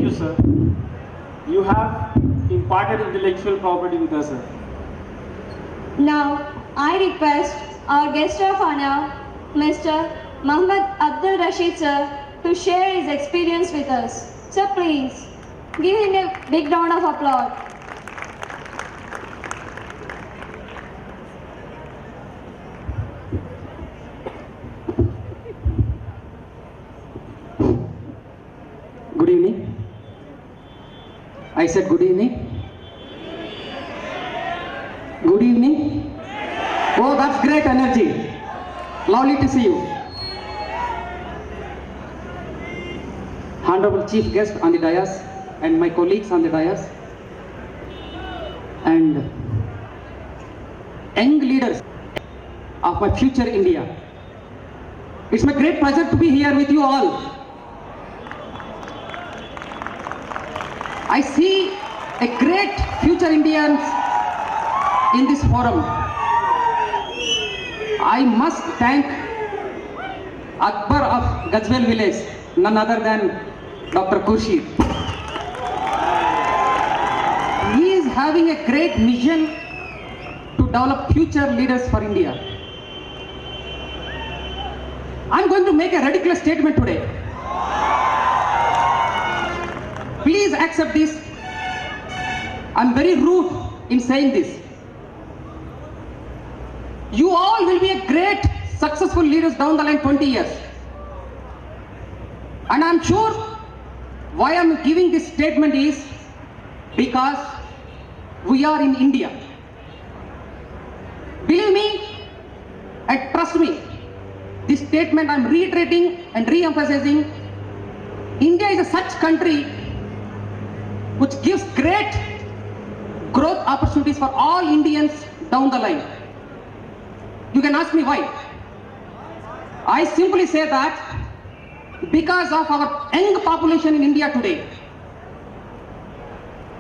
you, sir. You have imparted intellectual property with us, sir. Now, I request our guest of honor, Mr. Muhammad Abdul Rashid sir, to share his experience with us. Sir, please, give him a big round of applause. Good evening. I said good evening. Good evening. Oh, that's great energy. Lovely to see you. Honorable Chief Guest on the dais and my colleagues on the dais and young leaders of my future India. It's my great pleasure to be here with you all. I see a great future Indians in this forum. I must thank Akbar of Gajwel village, none other than Dr. Khurshid. He is having a great mission to develop future leaders for India. I'm going to make a ridiculous statement today. Please accept this. I'm very rude in saying this. You all will be a great successful leaders down the line 20 years. And I'm sure why I'm giving this statement is because we are in India. Believe me and trust me, this statement I'm reiterating and re-emphasizing. India is a such country which gives great growth opportunities for all Indians down the line. You can ask me why. I simply say that because of our young population in India today.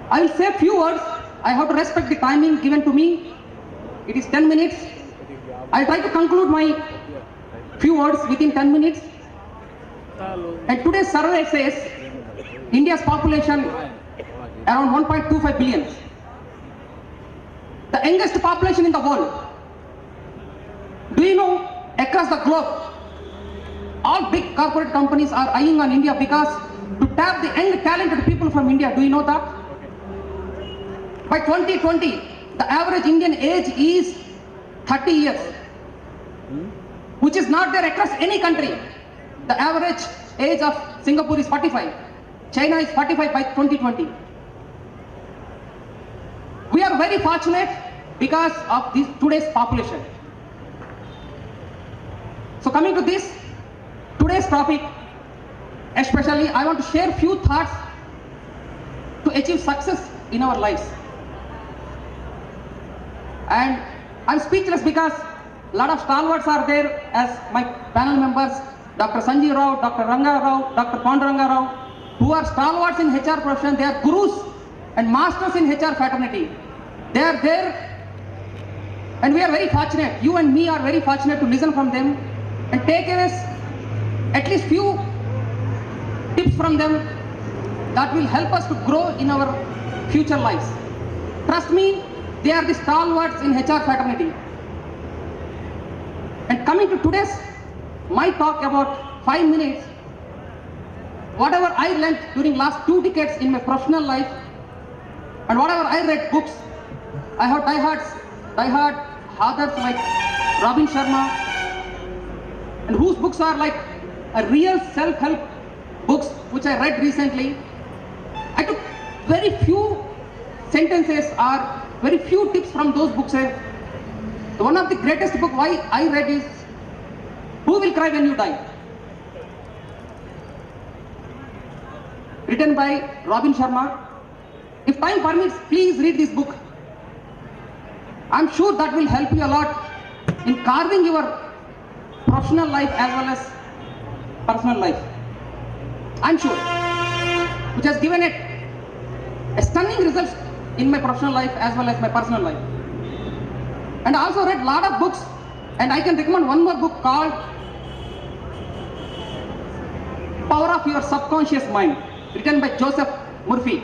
I will say a few words. I have to respect the timing given to me. It is 10 minutes. I'll try to conclude my few words within 10 minutes. And today's survey says India's population around 1.25 billion. The youngest population in the world. Do you know, across the globe, all big corporate companies are eyeing on India because to tap the young talented people from India. Do you know that? By 2020, the average Indian age is 30 years, which is not there across any country. The average age of Singapore is 45. China is 45 by 2020. We are very fortunate because of this today's population. So coming to this, today's topic, especially I want to share few thoughts to achieve success in our lives. And I'm speechless because a lot of stalwarts are there as my panel members, Dr. Sanjeev Rao, Dr. Ranga Rao, Dr. Panduranga Rao, who are stalwarts in HR profession. They are gurus and masters in HR fraternity. They are there, and we are very fortunate. You and me are very fortunate to listen from them and take away at least few tips from them that will help us to grow in our future lives. Trust me, they are the stalwarts in HR fraternity. And coming to today's my talk about 5 minutes, whatever I learned during last 2 decades in my professional life, and whatever I read books, I have diehard authors like Robin Sharma, and whose books are like a real self-help books which I read recently. I took very few sentences or very few tips from those books. One of the greatest book why I read is Who Will Cry When You Die? Written by Robin Sharma. If time permits, please read this book. I'm sure that will help you a lot in carving your professional life as well as personal life. I'm sure. Which has given it a stunning results in my professional life as well as my personal life. And I also read a lot of books, and I can recommend one more book called Power of Your Subconscious Mind, written by Joseph Murphy.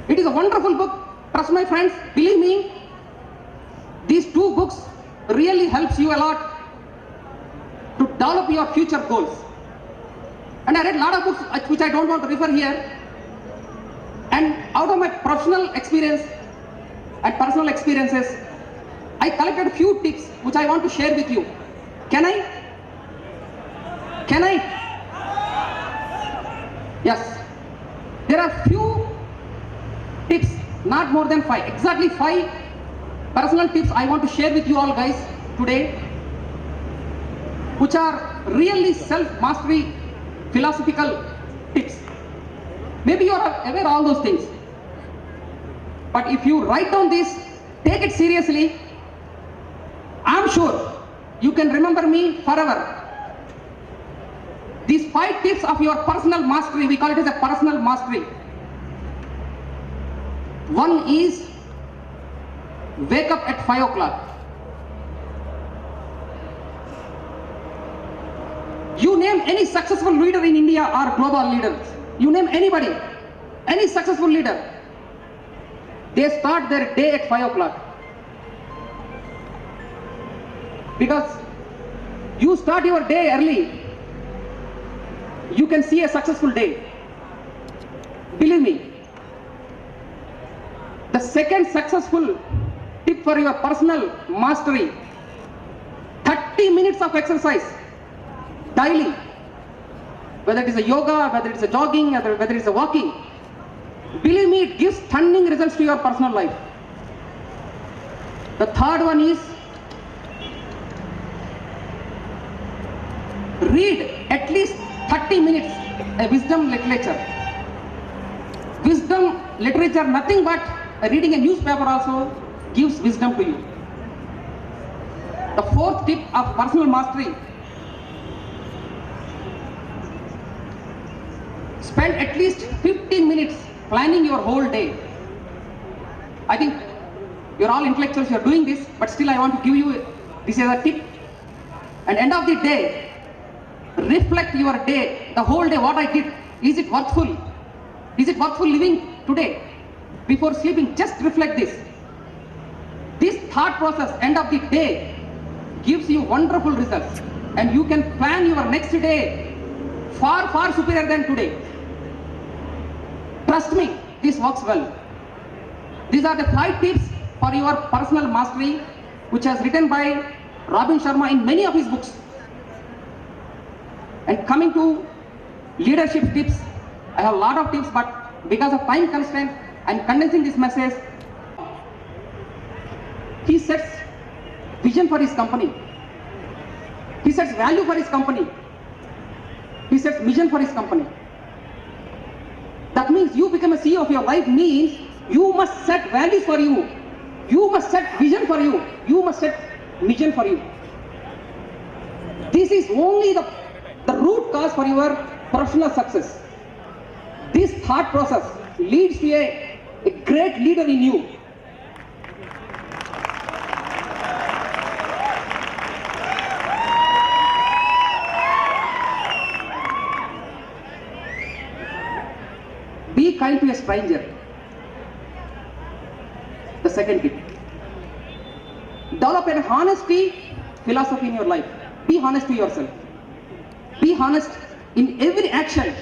It is a wonderful book. Trust my friends, believe me, these two books really helps you a lot to develop your future goals. And I read a lot of books which I don't want to refer here. And out of my professional experience and personal experiences, I collected a few tips which I want to share with you. Can I? Can I? Yes. There are few tips, not more than 5. Exactly 5 personal tips I want to share with you all guys today, which are really self-mastery philosophical tips. Maybe you are aware of all those things. But if you write down this, take it seriously, I'm sure you can remember me forever. These 5 tips of your personal mastery, we call it as a personal mastery. One is wake up at 5 o'clock. You name any successful leader in India or global leaders. You name anybody, any successful leader. They start their day at 5 o'clock. Because you start your day early, you can see a successful day. Believe me. The second successful tip for your personal mastery, 30 minutes of exercise daily. Whether it is a yoga, whether it is a jogging, whether it is a walking. Believe me, it gives stunning results to your personal life. The third one is read at least 30 minutes a wisdom literature. Wisdom literature, nothing but reading a newspaper also gives wisdom to you. The fourth tip of personal mastery, spend at least 15 minutes planning your whole day. I think you're all intellectuals, you're doing this, but still I want to give you this as a tip. And end of the day, reflect your day, the whole day, what I did. Is it worthful? Is it worthful living today? Before sleeping, just reflect this. This thought process, end of the day, gives you wonderful results. And you can plan your next day far, far superior than today. Trust me, this works well. These are the 5 tips for your personal mastery, which has written by Robin Sharma in many of his books. And coming to leadership tips, I have a lot of tips, but because of time constraint, I'm condensing this message. He sets vision for his company. He sets value for his company. He sets mission for his company. That means you become a CEO of your life means you must set values for you. You must set vision for you. You must set mission for you. This is only the root cause for your professional success. This thought process leads to a great leader in you. Be kind to a stranger. The second tip. Develop an honesty philosophy in your life. Be honest to yourself. Be honest in every action.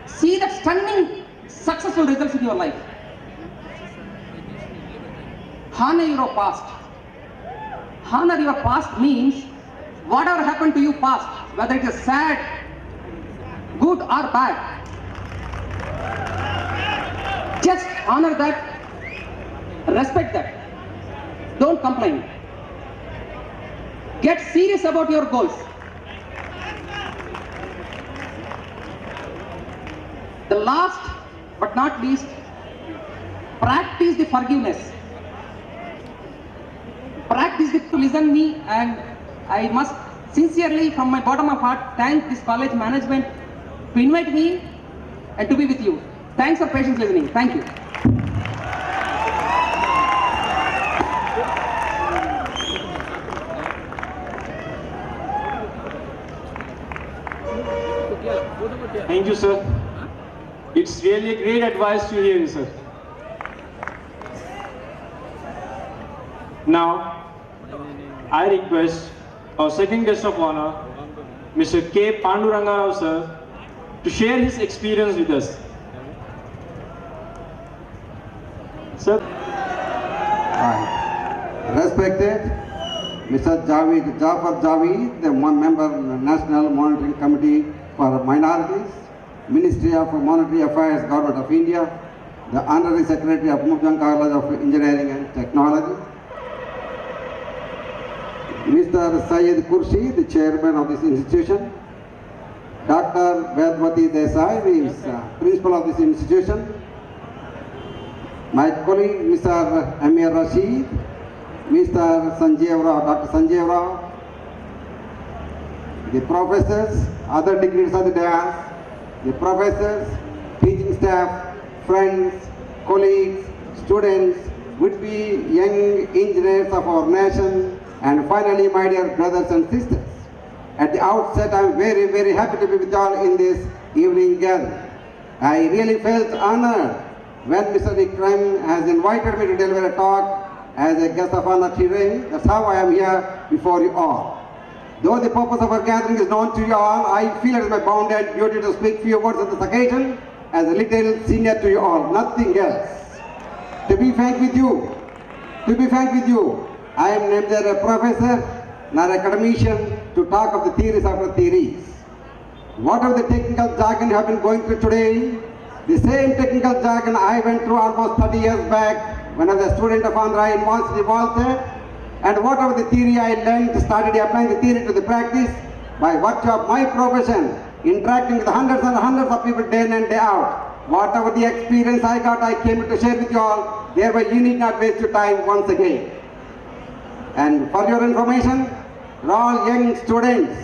See the stunning successful results in your life. Honor your past. Honor your past means whatever happened to you past, whether it is sad, good or bad, just honor that, respect that. Don't complain. Get serious about your goals. The last but not least, practice the forgiveness. Practice it to listen me, and I must sincerely from my bottom of heart thank this college management to invite me and to be with you. Thanks for patience listening. Thank you. Thank you, sir. It's really a great advice to hear, sir. Now, I request our second guest of honor, Mr. K. Pandurangarao, sir, to share his experience with us. Sir. Respected Mr. Jafar Javid, the member of the National Monitoring Committee for Minorities, Ministry of Monetary Affairs, Government of India, the Honorary Secretary of Mufjang College of Engineering and Technology, Mr. SYED Kursi, the Chairman of this institution, Dr. Vedvati Desai, who is Principal of this institution, my colleague Mr. Amir Rashid, Mr. Sanjeev Rao, Dr. Sanjeev Rao, the professors, other dignitaries of the dais, the professors, teaching staff, friends, colleagues, students, would-be young engineers of our nation, and finally, my dear brothers and sisters. At the outset, I am very, very happy to be with you all in this evening gathering. I really felt honored when Mr. Ikram has invited me to deliver a talk as a guest of honor today. That's how I am here before you all. Though the purpose of our gathering is known to you all, I feel it is my bounden duty to speak few words on this occasion as a little senior to you all, nothing else. To be frank with you, I am neither a professor nor a academician to talk of the theories after theories. Whatever the technical jargon you have been going through today, the same technical jargon I went through almost 30 years back when I was a student of Andhra University, Walter, and whatever the theory I learned, started applying the theory to the practice by virtue of my profession, interacting with hundreds and hundreds of people day in and day out. Whatever the experience I got, I came to share with you all. Thereby, you need not waste your time once again. And for your information, we're all young students.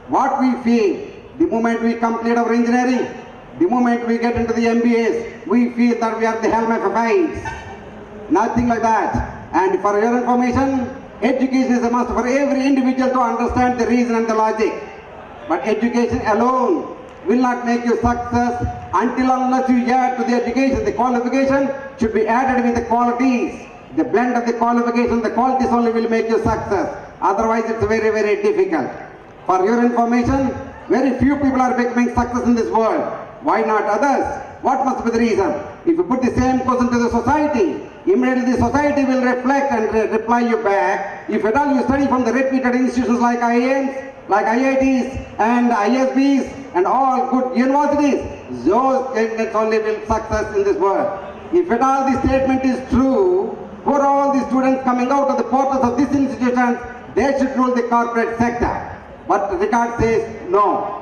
What we feel the moment we complete our engineering, the moment we get into the MBAs, we feel that we are the helmet of eyes. Nothing like that. And for your information, education is a must for every individual to understand the reason and the logic. But education alone will not make you success until unless you add to the education. The qualification should be added with the qualities. The blend of the qualification, the qualities only will make you success. Otherwise, it's very, very difficult. For your information, very few people are becoming success in this world. Why not others? What must be the reason? If you put the same question to the society, immediately the society will reflect and reply you back. If at all you study from the reputed institutions like IIMs, like IITs and ISBs and all good universities, those statements only will success in this world. If at all the statement is true, for all the students coming out of the portals of these institutions, they should rule the corporate sector. But the record says no.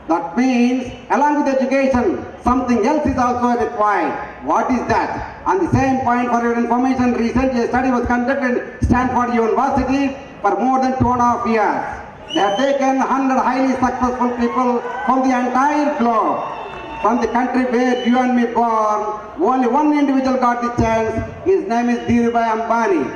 That means, along with education, something else is also required. What is that? On the same point, for your information, recently a study was conducted at Stanford University for more than 2.5 years. They have taken 100 highly successful people from the entire globe. From the country where you and me born, only one individual got the chance. His name is Dhirubhai Ambani.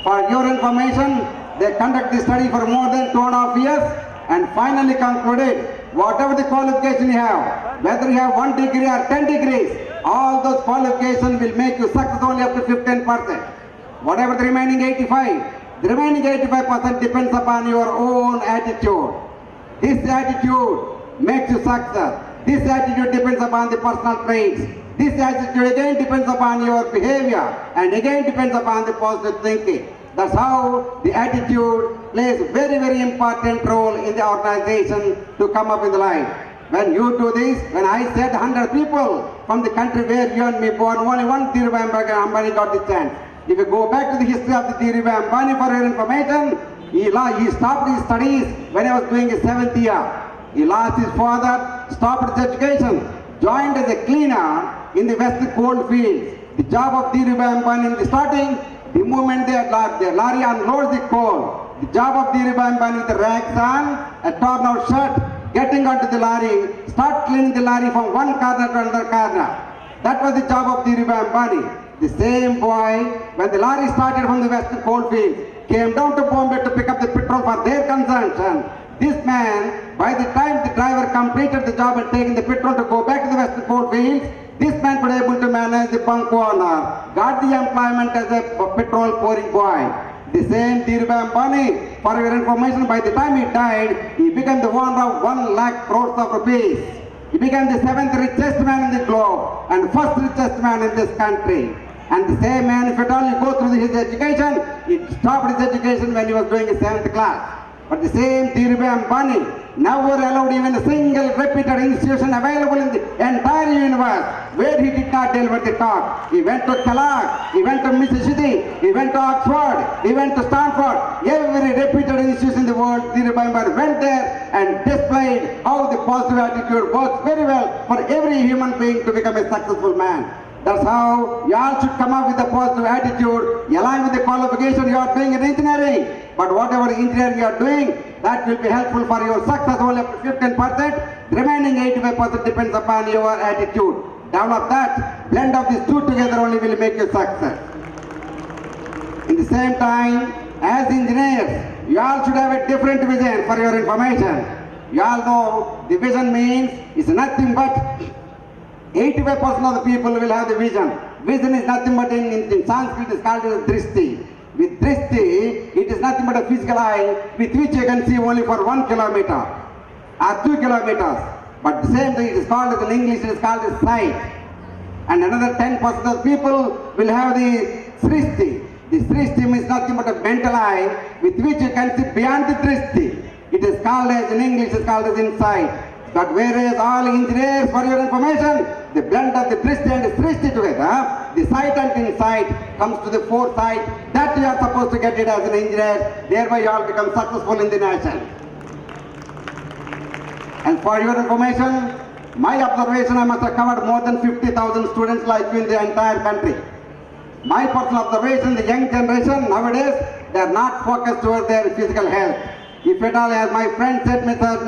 For your information, they conducted the study for more than 2.5 years and finally concluded, whatever the qualification you have, whether you have 1 degree or 10 degrees, all those qualifications will make you success only up to 15%. Whatever the remaining 85% depends upon your own attitude. This attitude makes you success. This attitude depends upon the personal traits. This attitude again depends upon your behavior and again depends upon the positive thinking. That's how the attitude plays a very, very important role in the organization to come up in the life. When you do this, when I said 100 people from the country where you and me born, only one Dhirubhai Ambani got the chance. If you go back to the history of the Dhirubhai Ambani for your information, he stopped his studies when he was doing his 7th year. He lost his father, stopped his education, joined as a cleaner in the west coal fields. The job of Dhirubhai Ambani in the starting, the moment the lorry unloads the coal, the job of Dhirubhai Ambani with the rags on, a torn out shirt, getting onto the lorry, start cleaning the lorry from one corner to another corner. That was the job of Dhirubhai Ambani. The same boy, when the lorry started from the western coal fields, came down to Bombay to pick up the petrol for their consumption. This man, by the time the driver completed the job and taken the petrol to go back to the Western Coalfields, this man could able to manage the bunk owner, got the employment as a petrol pouring boy. The same Dhirubhai Ambani, for your information, by the time he died, he became the owner of 1 lakh crores of rupees. He became the 7th richest man in the globe and 1st richest man in this country. And the same man, if at all you go through his education, he stopped his education when he was doing his 7th class. But the same Dhirubhai Ambani never allowed even a single reputed institution available in the entire universe where he did not deliver the talk. He went to Kellogg, he went to Shcsty, he went to Oxford, he went to Stanford. Every reputed institution in the world, Dhirubhai Ambani went there and displayed how the positive attitude works very well for every human being to become a successful man. That's how you all should come up with a positive attitude along with the qualification you are doing in engineering. But whatever engineering you are doing, that will be helpful for your success only up to 15%. The remaining 85% depends upon your attitude. Develop that, blend of these two together only will make you success. In the same time, as engineers, you all should have a different vision for your information. You all know the vision means it's nothing but 85% of the people will have the vision. Vision is nothing but in Sanskrit it is called as drishti. With drishti, it is nothing but a physical eye with which you can see only for 1 kilometer or 2 kilometers. But the same thing it is called as in English, it is called as sight. And another 10% of the people will have the srishti. The srishti means nothing but a mental eye with which you can see beyond the drishti. It is called as in English, it is called as insight. But whereas all engineers, for your information, the blend of the drishti and the srishti together, the sight and insight comes to the foresight that you are supposed to get it as an engineer, thereby you all become successful in the nation. And for your information, my observation, I must have covered more than 50,000 students like you in the entire country. My personal observation, the young generation nowadays, they are not focused towards their physical health. If at all, as my friend said, Mr.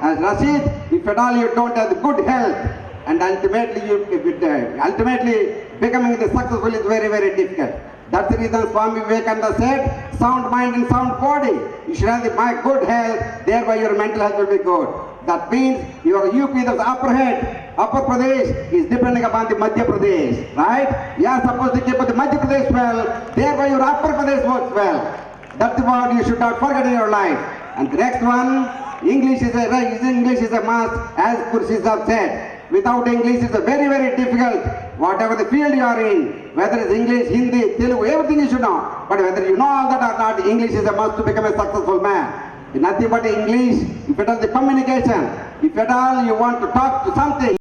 Rashid, if at all you don't have the good health, and ultimately becoming the successful is very, very difficult. That's the reason Swami Vivekananda said, sound mind and sound body. You should have the good health, thereby your mental health will be good. That means your UP, the upper head, Upper Pradesh is depending upon the Madhya Pradesh, right? You are supposed to keep the Madhya Pradesh well, thereby your Upper Pradesh works well. That's the word you should not forget in your life. And the next one, English is a must, as Kursis have said. Without English, it's a very, very difficult. Whatever the field you are in, whether it's English, Hindi, Telugu, everything you should know. But whether you know all that or not, English is a must to become a successful man. Nothing but English, if at all the communication, if at all you want to talk to something,